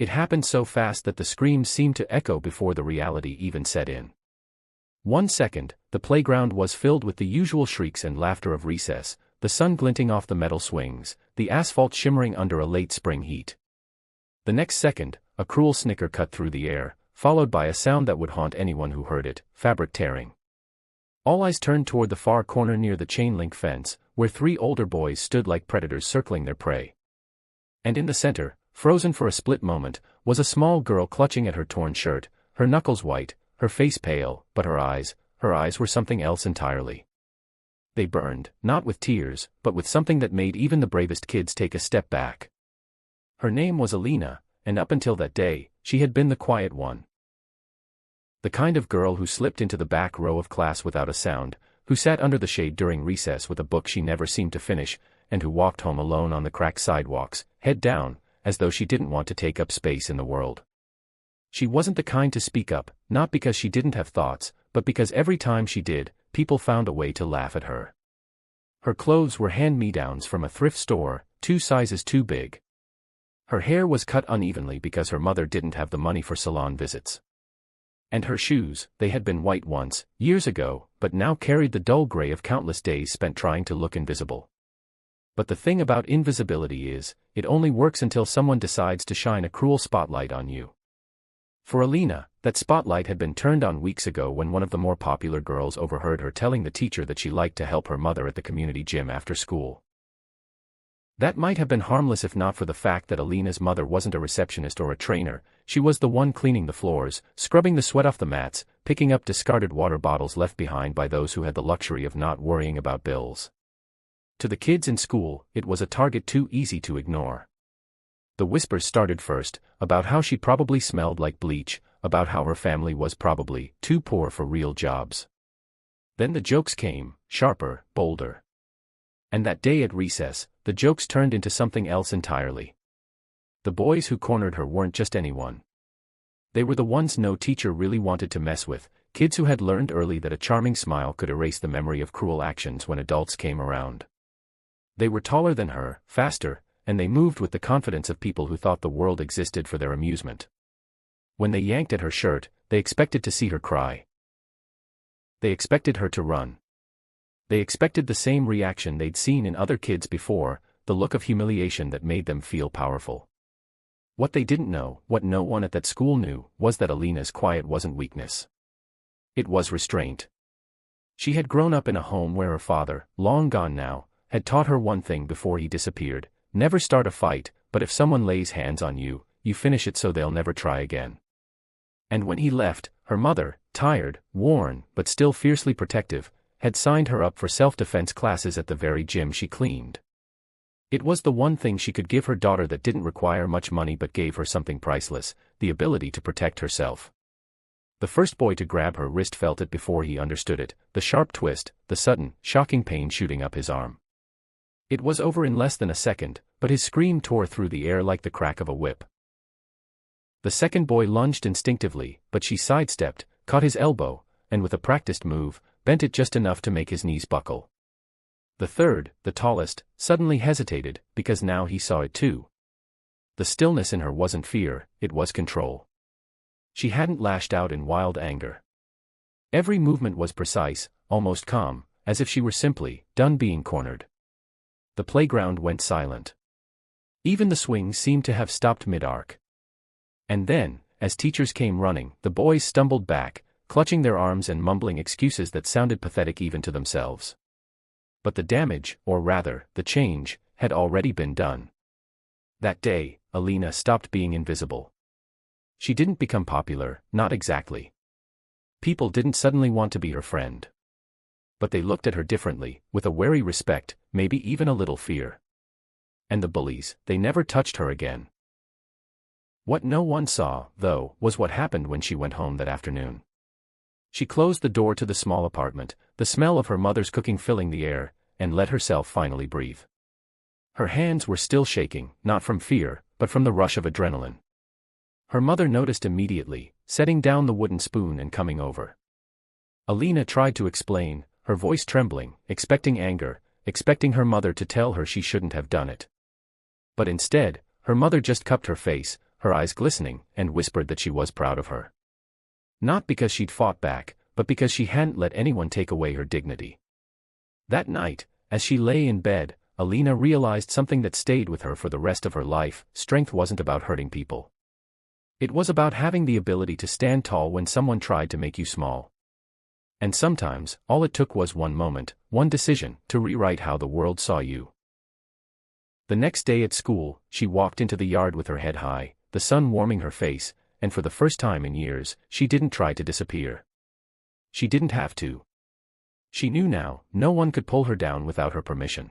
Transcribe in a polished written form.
It happened so fast that the screams seemed to echo before the reality even set in. 1 second, the playground was filled with the usual shrieks and laughter of recess, the sun glinting off the metal swings, the asphalt shimmering under a late spring heat. The next second, a cruel snicker cut through the air, followed by a sound that would haunt anyone who heard it: fabric tearing. All eyes turned toward the far corner near the chain-link fence, where 3 older boys stood like predators circling their prey. And in the center, frozen for a split moment, was a small girl clutching at her torn shirt, her knuckles white, her face pale, but her eyes were something else entirely. They burned, not with tears, but with something that made even the bravest kids take a step back. Her name was Alina, and up until that day, she had been the quiet one. The kind of girl who slipped into the back row of class without a sound, who sat under the shade during recess with a book she never seemed to finish, and who walked home alone on the cracked sidewalks, head down, as though she didn't want to take up space in the world. She wasn't the kind to speak up, not because she didn't have thoughts, but because every time she did, people found a way to laugh at her. Her clothes were hand-me-downs from a thrift store, 2 sizes too big. Her hair was cut unevenly because her mother didn't have the money for salon visits. And her shoes, they had been white once, years ago, but now carried the dull gray of countless days spent trying to look invisible. But the thing about invisibility is, it only works until someone decides to shine a cruel spotlight on you. For Alina, that spotlight had been turned on weeks ago when one of the more popular girls overheard her telling the teacher that she liked to help her mother at the community gym after school. That might have been harmless if not for the fact that Alina's mother wasn't a receptionist or a trainer. She was the one cleaning the floors, scrubbing the sweat off the mats, picking up discarded water bottles left behind by those who had the luxury of not worrying about bills. To the kids in school, it was a target too easy to ignore. The whispers started first, about how she probably smelled like bleach, about how her family was probably too poor for real jobs. Then the jokes came, sharper, bolder. And that day at recess, the jokes turned into something else entirely. The boys who cornered her weren't just anyone. They were the ones no teacher really wanted to mess with, kids who had learned early that a charming smile could erase the memory of cruel actions when adults came around. They were taller than her, faster, and they moved with the confidence of people who thought the world existed for their amusement. When they yanked at her shirt, they expected to see her cry. They expected her to run. They expected the same reaction they'd seen in other kids before, the look of humiliation that made them feel powerful. What they didn't know, what no one at that school knew, was that Alina's quiet wasn't weakness. It was restraint. She had grown up in a home where her father, long gone now, had taught her one thing before he disappeared: never start a fight, but if someone lays hands on you, you finish it so they'll never try again. And when he left, her mother, tired, worn, but still fiercely protective, had signed her up for self-defense classes at the very gym she cleaned. It was the one thing she could give her daughter that didn't require much money but gave her something priceless: the ability to protect herself. The first boy to grab her wrist felt it before he understood it, the sharp twist, the sudden, shocking pain shooting up his arm. It was over in less than a second, but his scream tore through the air like the crack of a whip. The second boy lunged instinctively, but she sidestepped, caught his elbow, and with a practiced move, bent it just enough to make his knees buckle. The third, the tallest, suddenly hesitated, because now he saw it too. The stillness in her wasn't fear, it was control. She hadn't lashed out in wild anger. Every movement was precise, almost calm, as if she were simply done being cornered. The playground went silent. Even the swings seemed to have stopped mid-arc. And then, as teachers came running, the boys stumbled back, clutching their arms and mumbling excuses that sounded pathetic even to themselves. But the damage, or rather, the change, had already been done. That day, Alina stopped being invisible. She didn't become popular, not exactly. People didn't suddenly want to be her friend. But they looked at her differently, with a wary respect, maybe even a little fear. And the bullies, they never touched her again. What no one saw, though, was what happened when she went home that afternoon. She closed the door to the small apartment, the smell of her mother's cooking filling the air, and let herself finally breathe. Her hands were still shaking, not from fear, but from the rush of adrenaline. Her mother noticed immediately, setting down the wooden spoon and coming over. Alina tried to explain, her voice trembling, expecting anger, expecting her mother to tell her she shouldn't have done it. But instead, her mother just cupped her face, her eyes glistening, and whispered that she was proud of her. Not because she'd fought back, but because she hadn't let anyone take away her dignity. That night, as she lay in bed, Alina realized something that stayed with her for the rest of her life: strength wasn't about hurting people. It was about having the ability to stand tall when someone tried to make you small. And sometimes, all it took was one moment, one decision, to rewrite how the world saw you. The next day at school, she walked into the yard with her head high, the sun warming her face, and for the first time in years, she didn't try to disappear. She didn't have to. She knew now, no one could pull her down without her permission.